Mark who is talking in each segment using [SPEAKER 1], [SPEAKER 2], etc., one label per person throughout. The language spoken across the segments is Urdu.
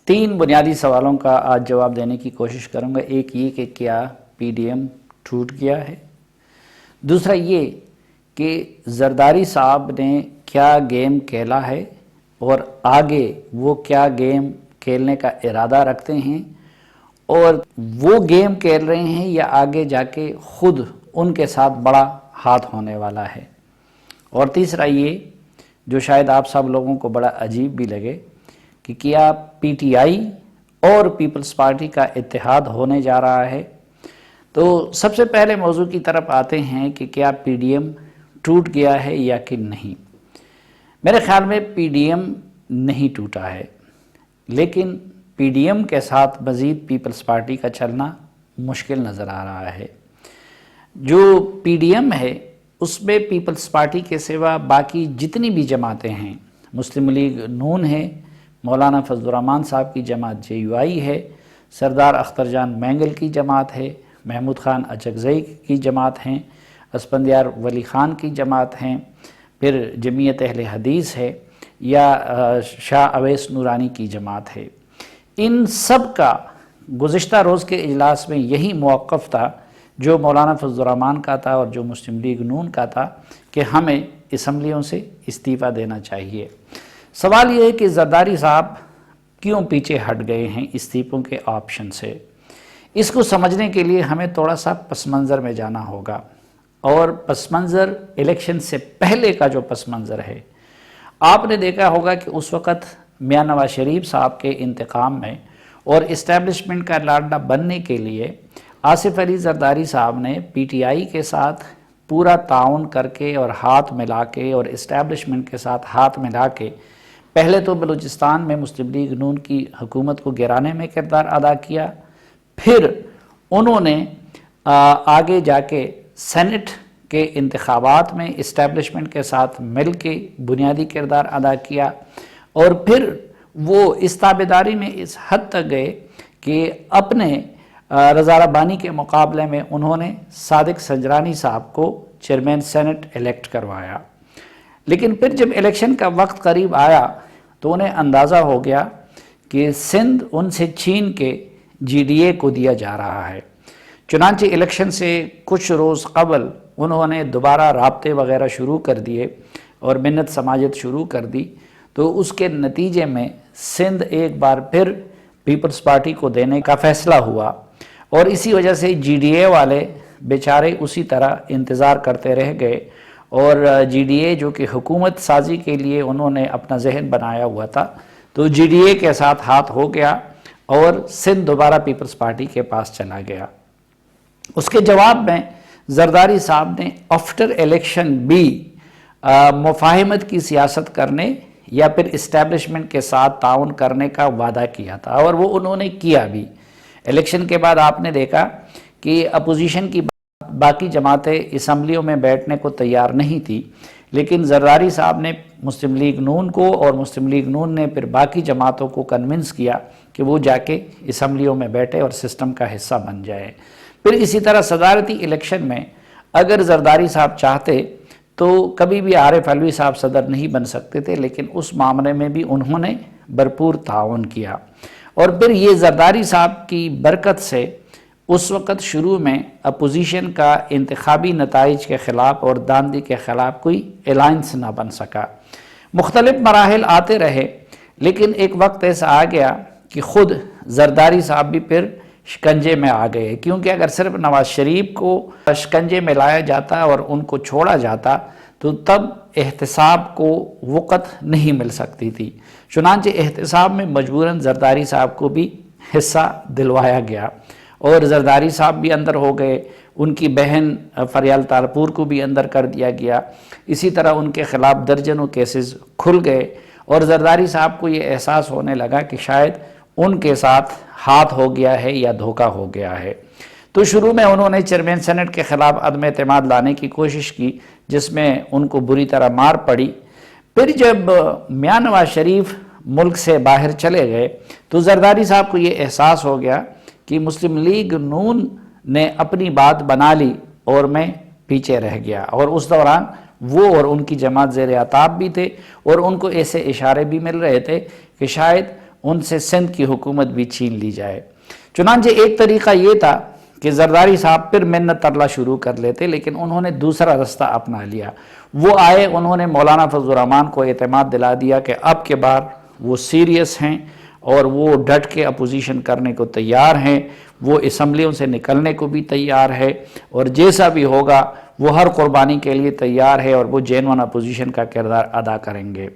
[SPEAKER 1] تین بنیادی سوالوں کا آج جواب دینے کی کوشش کروں گا۔ ایک یہ کہ کیا پی ڈی ایم ٹوٹ گیا ہے، دوسرا یہ کہ زرداری صاحب نے کیا گیم کھیلا ہے اور آگے وہ کیا گیم کھیلنے کا ارادہ رکھتے ہیں، اور وہ گیم کھیل رہے ہیں یا آگے جا کے خود ان کے ساتھ بڑا ہاتھ ہونے والا ہے۔ اور تیسرا یہ جو شاید آپ سب لوگوں کو بڑا عجیب بھی لگے کہ کیا پی ٹی آئی اور پیپلز پارٹی کا اتحاد ہونے جا رہا ہے۔ تو سب سے پہلے موضوع کی طرف آتے ہیں کہ کیا پی ڈی ایم ٹوٹ گیا ہے یا کہ نہیں۔ میرے خیال میں پی ڈی ایم نہیں ٹوٹا ہے، لیکن پی ڈی ایم کے ساتھ مزید پیپلز پارٹی کا چلنا مشکل نظر آ رہا ہے۔ جو پی ڈی ایم ہے اس میں پیپلز پارٹی کے سوا باقی جتنی بھی جماعتیں ہیں، مسلم لیگ نون ہے، مولانا فضل الرحمان صاحب کی جماعت جے یو آئی ہے، سردار اختر جان مینگل کی جماعت ہے، محمود خان اچکزئی کی جماعت ہیں، اسفندیار ولی خان کی جماعت ہیں، پھر جمعیت اہل حدیث ہے، یا شاہ اویس نورانی کی جماعت ہے۔ ان سب کا گزشتہ روز کے اجلاس میں یہی موقف تھا جو مولانا فضل الرحمان کا تھا اور جو مسلم لیگ نون کا تھا کہ ہمیں اسمبلیوں سے استعفیٰ دینا چاہیے۔ سوال یہ ہے کہ زرداری صاحب کیوں پیچھے ہٹ گئے ہیں استعفوں کے آپشن سے۔ اس کو سمجھنے کے لیے ہمیں تھوڑا سا پس منظر میں جانا ہوگا، اور پس منظر الیکشن سے پہلے کا جو پس منظر ہے، آپ نے دیکھا ہوگا کہ اس وقت میاں نواز شریف صاحب کے انتقام میں اور اسٹیبلشمنٹ کا لاڈلا بننے کے لیے آصف علی زرداری صاحب نے پی ٹی آئی کے ساتھ پورا تعاون کر کے اور ہاتھ ملا کے اور اسٹیبلشمنٹ کے ساتھ ہاتھ ملا کے پہلے تو بلوچستان میں مسلم لیگ نون کی حکومت کو گرانے میں کردار ادا کیا، پھر انہوں نے آگے جا کے سینٹ کے انتخابات میں اسٹیبلشمنٹ کے ساتھ مل کے بنیادی کردار ادا کیا، اور پھر وہ اس تابعداری میں اس حد تک گئے کہ اپنے رضا ربانی کے مقابلے میں انہوں نے صادق سنجرانی صاحب کو چیئرمین سینٹ الیکٹ کروایا۔ لیکن پھر جب الیکشن کا وقت قریب آیا تو انہیں اندازہ ہو گیا کہ سندھ ان سے چھین کے جی ڈی اے کو دیا جا رہا ہے۔ چنانچہ الیکشن سے کچھ روز قبل انہوں نے دوبارہ رابطے وغیرہ شروع کر دیے اور منت سماجت شروع کر دی، تو اس کے نتیجے میں سندھ ایک بار پھر پیپلز پارٹی کو دینے کا فیصلہ ہوا، اور اسی وجہ سے جی ڈی اے والے بیچارے اسی طرح انتظار کرتے رہ گئے، اور جی ڈی اے جو کہ حکومت سازی کے لیے انہوں نے اپنا ذہن بنایا ہوا تھا، تو جی ڈی اے کے ساتھ ہاتھ ہو گیا اور سندھ دوبارہ پیپلز پارٹی کے پاس چلا گیا۔ اس کے جواب میں زرداری صاحب نے آفٹر الیکشن بھی مفاہمت کی سیاست کرنے یا پھر اسٹیبلشمنٹ کے ساتھ تعاون کرنے کا وعدہ کیا تھا، اور وہ انہوں نے کیا بھی۔ الیکشن کے بعد آپ نے دیکھا کہ اپوزیشن کی باقی جماعتیں اسمبلیوں میں بیٹھنے کو تیار نہیں تھی، لیکن زرداری صاحب نے مسلم لیگ نون کو اور مسلم لیگ نون نے پھر باقی جماعتوں کو کنونس کیا کہ وہ جا کے اسمبلیوں میں بیٹھے اور سسٹم کا حصہ بن جائے۔ پھر اسی طرح صدارتی الیکشن میں اگر زرداری صاحب چاہتے تو کبھی بھی عارف علوی صاحب صدر نہیں بن سکتے تھے، لیکن اس معاملے میں بھی انہوں نے بھرپور تعاون کیا، اور پھر یہ زرداری صاحب کی برکت سے اس وقت شروع میں اپوزیشن کا انتخابی نتائج کے خلاف اور داندھی کے خلاف کوئی الائنس نہ بن سکا۔ مختلف مراحل آتے رہے، لیکن ایک وقت ایسا آ گیا کہ خود زرداری صاحب بھی پھر شکنجے میں آ گئے، کیونکہ اگر صرف نواز شریف کو شکنجے میں لایا جاتا اور ان کو چھوڑا جاتا تو تب احتساب کو وقت نہیں مل سکتی تھی، چنانچہ احتساب میں مجبوراً زرداری صاحب کو بھی حصہ دلوایا گیا، اور زرداری صاحب بھی اندر ہو گئے، ان کی بہن فریال تالپور کو بھی اندر کر دیا گیا، اسی طرح ان کے خلاف درجنوں کیسز کھل گئے، اور زرداری صاحب کو یہ احساس ہونے لگا کہ شاید ان کے ساتھ ہاتھ ہو گیا ہے یا دھوکہ ہو گیا ہے۔ تو شروع میں انہوں نے چیئرمین سینٹ کے خلاف عدم اعتماد لانے کی کوشش کی، جس میں ان کو بری طرح مار پڑی۔ پھر جب میاں نواز شریف ملک سے باہر چلے گئے تو زرداری صاحب کو یہ احساس ہو گیا کہ مسلم لیگ نون نے اپنی بات بنا لی اور میں پیچھے رہ گیا، اور اس دوران وہ اور ان کی جماعت زیر عتاب بھی تھے، اور ان کو ایسے اشارے بھی مل رہے تھے کہ شاید ان سے سندھ کی حکومت بھی چھین لی جائے۔ چنانچہ ایک طریقہ یہ تھا کہ زرداری صاحب پھر منت ترلا شروع کر لیتے، لیکن انہوں نے دوسرا رستہ اپنا لیا۔ وہ آئے، انہوں نے مولانا فضل الرحمان کو اعتماد دلا دیا کہ اب کے بار وہ سیریس ہیں اور وہ ڈٹ کے اپوزیشن کرنے کو تیار ہیں، وہ اسمبلیوں سے نکلنے کو بھی تیار ہے، اور جیسا بھی ہوگا وہ ہر قربانی کے لیے تیار ہے، اور وہ جینون اپوزیشن کا کردار ادا کریں گے۔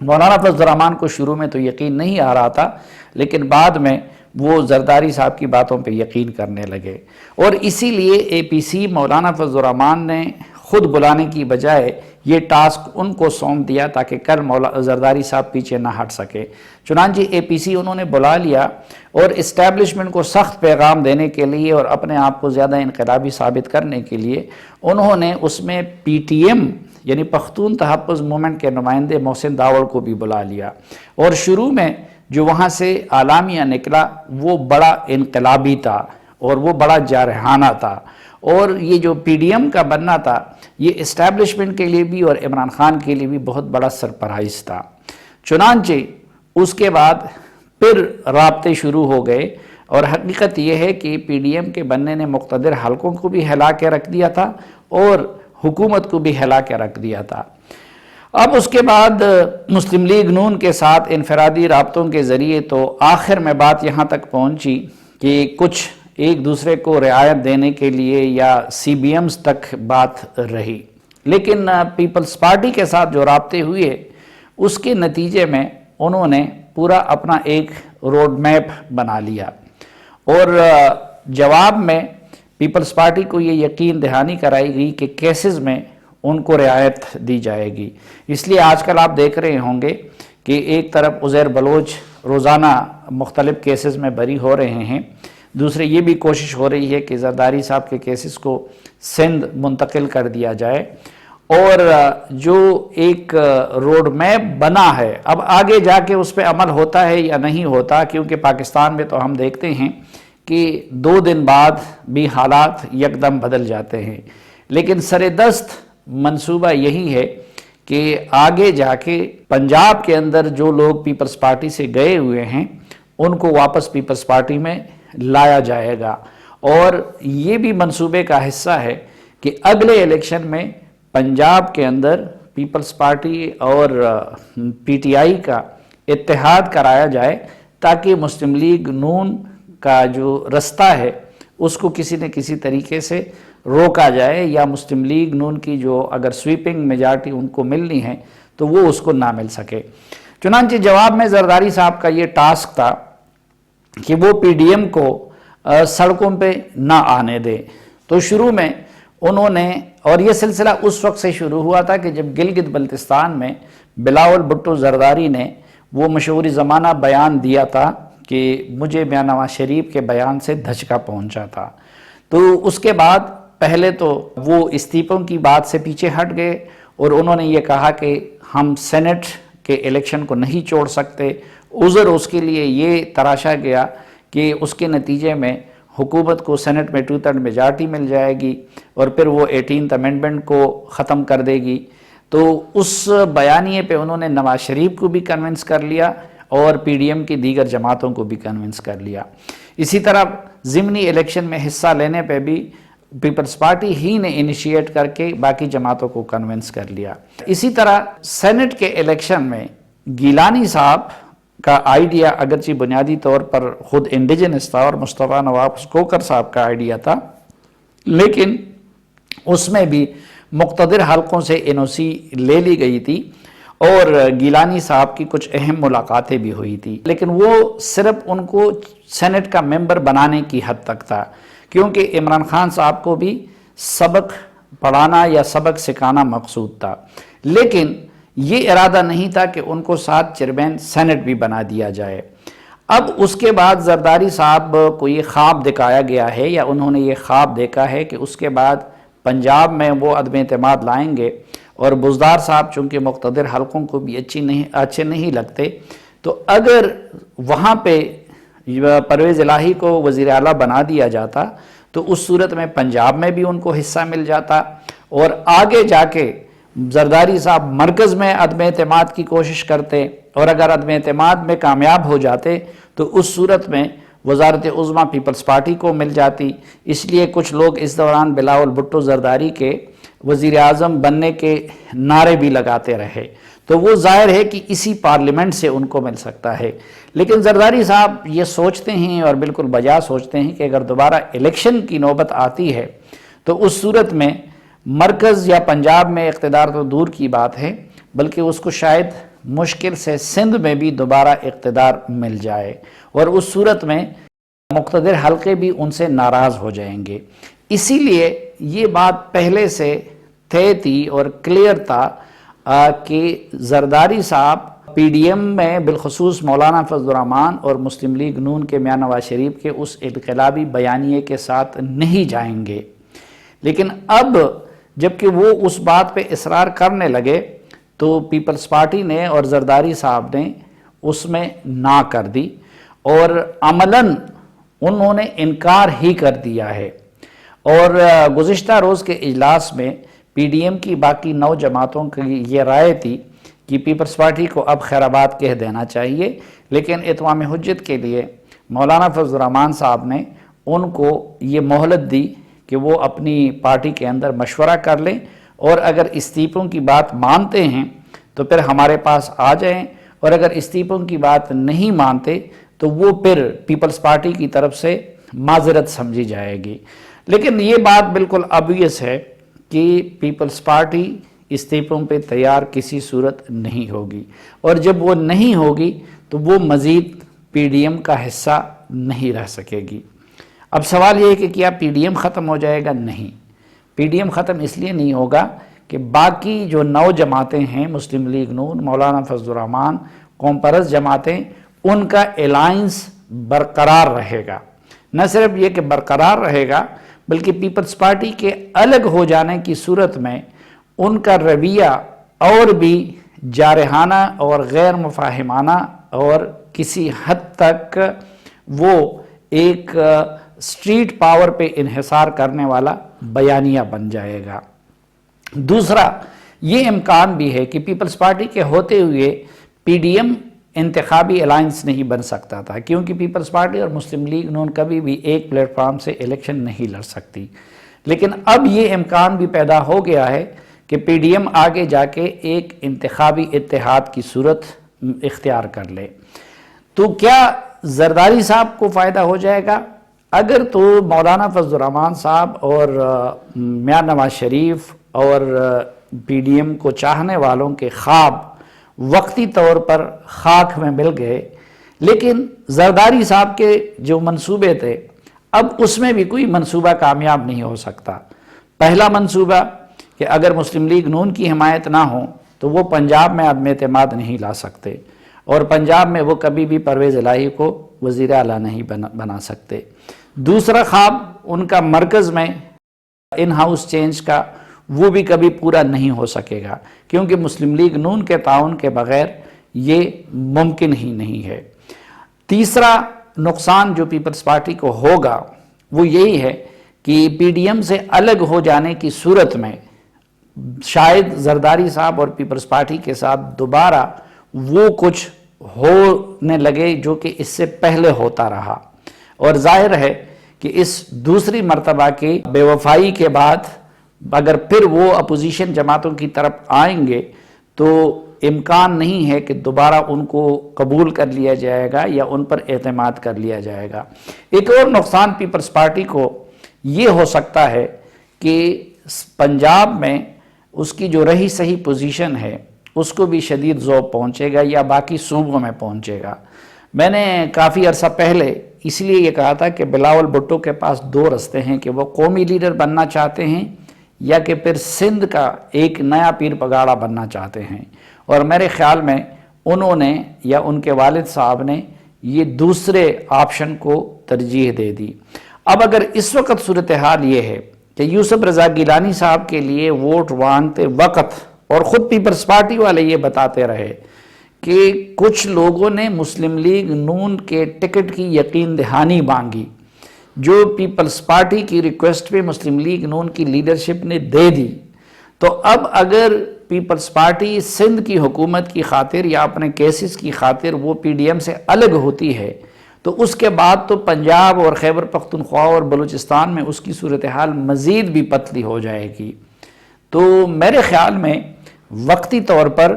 [SPEAKER 1] مولانا فضل الرحمان کو شروع میں تو یقین نہیں آ رہا تھا، لیکن بعد میں وہ زرداری صاحب کی باتوں پہ یقین کرنے لگے، اور اسی لیے اے پی سی مولانا فضل الرحمان نے خود بلانے کی بجائے یہ ٹاسک ان کو سونپ دیا تاکہ کل زرداری صاحب پیچھے نہ ہٹ سکے۔ چنانچہ اے پی سی انہوں نے بلا لیا، اور اسٹیبلشمنٹ کو سخت پیغام دینے کے لیے اور اپنے آپ کو زیادہ انقلابی ثابت کرنے کے لیے انہوں نے اس میں پی ٹی ایم یعنی پختون تحفظ مومنٹ کے نمائندے محسن داوڑ کو بھی بلا لیا، اور شروع میں جو وہاں سے اعلامیہ نکلا وہ بڑا انقلابی تھا اور وہ بڑا جارحانہ تھا، اور یہ جو پی ڈی ایم کا بننا تھا یہ اسٹیبلشمنٹ کے لیے بھی اور عمران خان کے لیے بھی بہت بڑا سرپرائز تھا۔ چنانچہ اس کے بعد پھر رابطے شروع ہو گئے، اور حقیقت یہ ہے کہ پی ڈی ایم کے بننے نے مقتدر حلقوں کو بھی ہلا کے رکھ دیا تھا اور حکومت کو بھی ہلا کے رکھ دیا تھا۔ اب اس کے بعد مسلم لیگ نون کے ساتھ انفرادی رابطوں کے ذریعے تو آخر میں بات یہاں تک پہنچی کہ کچھ ایک دوسرے کو رعایت دینے کے لیے یا سی بی ایمز تک بات رہی، لیکن پیپلز پارٹی کے ساتھ جو رابطے ہوئے اس کے نتیجے میں انہوں نے پورا اپنا ایک روڈ میپ بنا لیا، اور جواب میں پیپلز پارٹی کو یہ یقین دہانی کرائی گئی کہ کیسز میں ان کو رعایت دی جائے گی۔ اس لیے آج کل آپ دیکھ رہے ہوں گے کہ ایک طرف عزیر بلوچ روزانہ مختلف کیسز میں بری ہو رہے ہیں، دوسرے یہ بھی کوشش ہو رہی ہے کہ زرداری صاحب کے کیسز کو سندھ منتقل کر دیا جائے، اور جو ایک روڈ میپ بنا ہے اب آگے جا کے اس پہ عمل ہوتا ہے یا نہیں ہوتا، کیونکہ پاکستان میں تو ہم دیکھتے ہیں کہ 2 دن بعد بھی حالات یکدم بدل جاتے ہیں، لیکن سر دست منصوبہ یہی ہے کہ آگے جا کے پنجاب کے اندر جو لوگ پیپلز پارٹی سے گئے ہوئے ہیں ان کو واپس پیپلز پارٹی میں لایا جائے گا، اور یہ بھی منصوبے کا حصہ ہے کہ اگلے الیکشن میں پنجاب کے اندر پیپلز پارٹی اور پی ٹی آئی کا اتحاد کرایا جائے تاکہ مسلم لیگ نون کا جو رستہ ہے اس کو کسی نہ کسی طریقے سے روکا جائے، یا مسلم لیگ نون کی جو اگر سویپنگ میجارٹی ان کو ملنی ہے تو وہ اس کو نہ مل سکے۔ چنانچہ جواب میں زرداری صاحب کا یہ ٹاسک تھا کہ وہ پی ڈی ایم کو سڑکوں پہ نہ آنے دے۔ تو شروع میں انہوں نے، اور یہ سلسلہ اس وقت سے شروع ہوا تھا کہ جب گلگت بلتستان میں بلاول بھٹو زرداری نے وہ مشہور زمانہ بیان دیا تھا کہ مجھے میاں نواز شریف کے بیان سے دھچکا پہنچا تھا، تو اس کے بعد پہلے تو وہ استعفوں کی بات سے پیچھے ہٹ گئے، اور انہوں نے یہ کہا کہ ہم سینٹ کے الیکشن کو نہیں چھوڑ سکتے۔ عذر اس کے لیے یہ تراشا گیا کہ اس کے نتیجے میں حکومت کو سینٹ میں 2/3 میجارٹی مل جائے گی، اور پھر وہ 18th امینڈمنٹ کو ختم کر دے گی۔ تو اس بیانیے پہ انہوں نے نواز شریف کو بھی کنونس کر لیا اور پی ڈی ایم کی دیگر جماعتوں کو بھی کنونس کر لیا۔ اسی طرح ضمنی الیکشن میں حصہ لینے پہ بھی پیپلز پارٹی ہی نے انیشیٹ کر کے باقی جماعتوں کو کنونس کر لیا۔ اسی طرح سینٹ کے الیکشن میں گیلانی صاحب کا آئیڈیا اگرچہ بنیادی طور پر خود انڈیجنس تھا اور مصطفیٰ نواب کوکر صاحب کا آئیڈیا تھا، لیکن اس میں بھی مقتدر حلقوں سے این او سی لے لی گئی تھی، اور گیلانی صاحب کی کچھ اہم ملاقاتیں بھی ہوئی تھی، لیکن وہ صرف ان کو سینٹ کا ممبر بنانے کی حد تک تھا، کیونکہ عمران خان صاحب کو بھی سبق پڑھانا یا سبق سکھانا مقصود تھا، لیکن یہ ارادہ نہیں تھا کہ ان کو ساتھ چیئرمین سینٹ بھی بنا دیا جائے۔ اب اس کے بعد زرداری صاحب کو یہ خواب دکھایا گیا ہے، یا انہوں نے یہ خواب دیکھا ہے کہ اس کے بعد پنجاب میں وہ عدم اعتماد لائیں گے، اور بزدار صاحب چونکہ مقتدر حلقوں کو بھی اچھے نہیں لگتے، تو اگر وہاں پہ پرویز الہی کو وزیر اعلیٰ بنا دیا جاتا تو اس صورت میں پنجاب میں بھی ان کو حصہ مل جاتا، اور آگے جا کے زرداری صاحب مرکز میں عدم اعتماد کی کوشش کرتے اور اگر عدم اعتماد میں کامیاب ہو جاتے تو اس صورت میں وزارت عظمیٰ پیپلز پارٹی کو مل جاتی۔ اس لیے کچھ لوگ اس دوران بلاول بھٹو زرداری کے وزیر اعظم بننے کے نعرے بھی لگاتے رہے، تو وہ ظاہر ہے کہ اسی پارلیمنٹ سے ان کو مل سکتا ہے۔ لیکن زرداری صاحب یہ سوچتے ہیں اور بالکل بجا سوچتے ہیں کہ اگر دوبارہ الیکشن کی نوبت آتی ہے تو اس صورت میں مرکز یا پنجاب میں اقتدار تو دور کی بات ہے بلکہ اس کو شاید مشکل سے سندھ میں بھی دوبارہ اقتدار مل جائے، اور اس صورت میں مقتدر حلقے بھی ان سے ناراض ہو جائیں گے۔ اسی لیے یہ بات پہلے سے طے تھی اور کلیئر تھا کہ زرداری صاحب پی ڈی ایم میں بالخصوص مولانا فضل الرحمان اور مسلم لیگ نون کے میاں نواز شریف کے اس انقلابی بیانیے کے ساتھ نہیں جائیں گے۔ لیکن اب جبکہ وہ اس بات پہ اصرار کرنے لگے تو پیپلز پارٹی نے اور زرداری صاحب نے اس میں نہ کر دی اور عملاً انہوں نے انکار ہی کر دیا ہے۔ اور گزشتہ روز کے اجلاس میں پی ڈی ایم کی باقی 9 جماعتوں کی یہ رائے تھی کہ پیپلز پارٹی کو اب خیر آباد کہہ دینا چاہیے، لیکن اتمام حجت کے لیے مولانا فضل الرحمان صاحب نے ان کو یہ مہلت دی کہ وہ اپنی پارٹی کے اندر مشورہ کر لیں اور اگر استعفوں کی بات مانتے ہیں تو پھر ہمارے پاس آ جائیں، اور اگر استعفوں کی بات نہیں مانتے تو وہ پھر پیپلز پارٹی کی طرف سے معذرت سمجھی جائے گی۔ لیکن یہ بات بالکل obvious ہے کہ پیپلز پارٹی استعفوں پہ تیار کسی صورت نہیں ہوگی، اور جب وہ نہیں ہوگی تو وہ مزید پی ڈی ایم کا حصہ نہیں رہ سکے گی۔ اب سوال یہ ہے کہ کیا پی ڈی ایم ختم ہو جائے گا؟ نہیں، پی ڈی ایم ختم اس لیے نہیں ہوگا کہ باقی جو 9 جماعتیں ہیں، مسلم لیگ نون، مولانا فضل الرحمان، قوم پرست جماعتیں، ان کا الائنس برقرار رہے گا۔ نہ صرف یہ کہ برقرار رہے گا بلکہ پیپلز پارٹی کے الگ ہو جانے کی صورت میں ان کا رویہ اور بھی جارحانہ اور غیر مفاہمانہ اور کسی حد تک وہ ایک سٹریٹ پاور پہ انحصار کرنے والا بیانیہ بن جائے گا۔ دوسرا یہ امکان بھی ہے کہ پیپلز پارٹی کے ہوتے ہوئے پی ڈی ایم انتخابی الائنس نہیں بن سکتا تھا، کیونکہ پیپلز پارٹی اور مسلم لیگ نون کبھی بھی ایک پلیٹ فارم سے الیکشن نہیں لڑ سکتی۔ لیکن اب یہ امکان بھی پیدا ہو گیا ہے کہ پی ڈی ایم آگے جا کے ایک انتخابی اتحاد کی صورت اختیار کر لے۔ تو کیا زرداری صاحب کو فائدہ ہو جائے گا؟ اگر تو مولانا فضل الرحمان صاحب اور میاں نواز شریف اور پی ڈی ایم کو چاہنے والوں کے خواب وقتی طور پر خاک میں مل گئے، لیکن زرداری صاحب کے جو منصوبے تھے اب اس میں بھی کوئی منصوبہ کامیاب نہیں ہو سکتا۔ پہلا منصوبہ کہ اگر مسلم لیگ نون کی حمایت نہ ہو تو وہ پنجاب میں عدم اعتماد نہیں لا سکتے، اور پنجاب میں وہ کبھی بھی پرویز الہی کو وزیر اعلیٰ نہیں بنا سکتے۔ دوسرا خواب ان کا مرکز میں ان ہاؤس چینج کا، وہ بھی کبھی پورا نہیں ہو سکے گا، کیونکہ مسلم لیگ نون کے تعاون کے بغیر یہ ممکن ہی نہیں ہے۔ تیسرا نقصان جو پیپلز پارٹی کو ہوگا وہ یہی ہے کہ پی ڈی ایم سے الگ ہو جانے کی صورت میں شاید زرداری صاحب اور پیپلز پارٹی کے ساتھ دوبارہ وہ کچھ ہونے لگے جو کہ اس سے پہلے ہوتا رہا، اور ظاہر ہے کہ اس دوسری مرتبہ کی بے وفائی کے بعد اگر پھر وہ اپوزیشن جماعتوں کی طرف آئیں گے تو امکان نہیں ہے کہ دوبارہ ان کو قبول کر لیا جائے گا یا ان پر اعتماد کر لیا جائے گا۔ ایک اور نقصان پیپلز پارٹی کو یہ ہو سکتا ہے کہ پنجاب میں اس کی جو رہی صحیح پوزیشن ہے اس کو بھی شدید ذوق پہنچے گا یا باقی صوبوں میں پہنچے گا۔ میں نے کافی عرصہ پہلے اس لیے یہ کہا تھا کہ بلاول بھٹو کے پاس 2 رستے ہیں کہ وہ قومی لیڈر بننا چاہتے ہیں یا کہ پھر سندھ کا ایک نیا پیر پگاڑا بننا چاہتے ہیں، اور میرے خیال میں انہوں نے یا ان کے والد صاحب نے یہ دوسرے آپشن کو ترجیح دے دی۔ اب اگر اس وقت صورتحال یہ ہے کہ یوسف رضا گیلانی صاحب کے لیے ووٹ مانگتے وقت اور خود پیپلز پارٹی والے یہ بتاتے رہے کہ کچھ لوگوں نے مسلم لیگ نون کے ٹکٹ کی یقین دہانی مانگی جو پیپلز پارٹی کی ریکویسٹ پہ مسلم لیگ نون کی لیڈرشپ نے دے دی، تو اب اگر پیپلز پارٹی سندھ کی حکومت کی خاطر یا اپنے کیسز کی خاطر وہ پی ڈی ایم سے الگ ہوتی ہے تو اس کے بعد تو پنجاب اور خیبر پختونخوا اور بلوچستان میں اس کی صورتحال مزید بھی پتلی ہو جائے گی۔ تو میرے خیال میں وقتی طور پر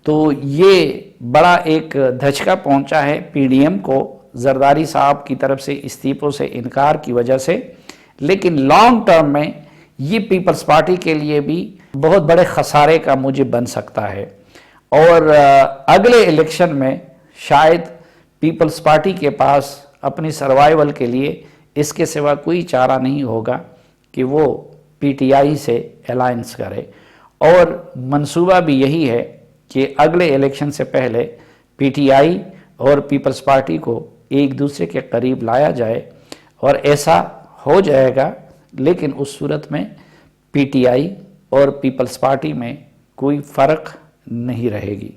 [SPEAKER 1] تو یہ بڑا ایک دھچکا پہنچا ہے پی ڈی ایم کو زرداری صاحب کی طرف سے استعفوں سے انکار کی وجہ سے، لیکن لانگ ٹرم میں یہ پیپلز پارٹی کے لیے بھی بہت بڑے خسارے کا موجب بن سکتا ہے، اور اگلے الیکشن میں شاید پیپلز پارٹی کے پاس اپنی سروائیول کے لیے اس کے سوا کوئی چارہ نہیں ہوگا کہ وہ پی ٹی آئی سے الائنس کرے، اور منصوبہ بھی یہی ہے کہ اگلے الیکشن سے پہلے پی ٹی آئی اور پیپلز پارٹی کو ایک دوسرے کے قریب لایا جائے، اور ایسا ہو جائے گا، لیکن اس صورت میں پی ٹی آئی اور پیپلز پارٹی میں کوئی فرق نہیں رہے گی۔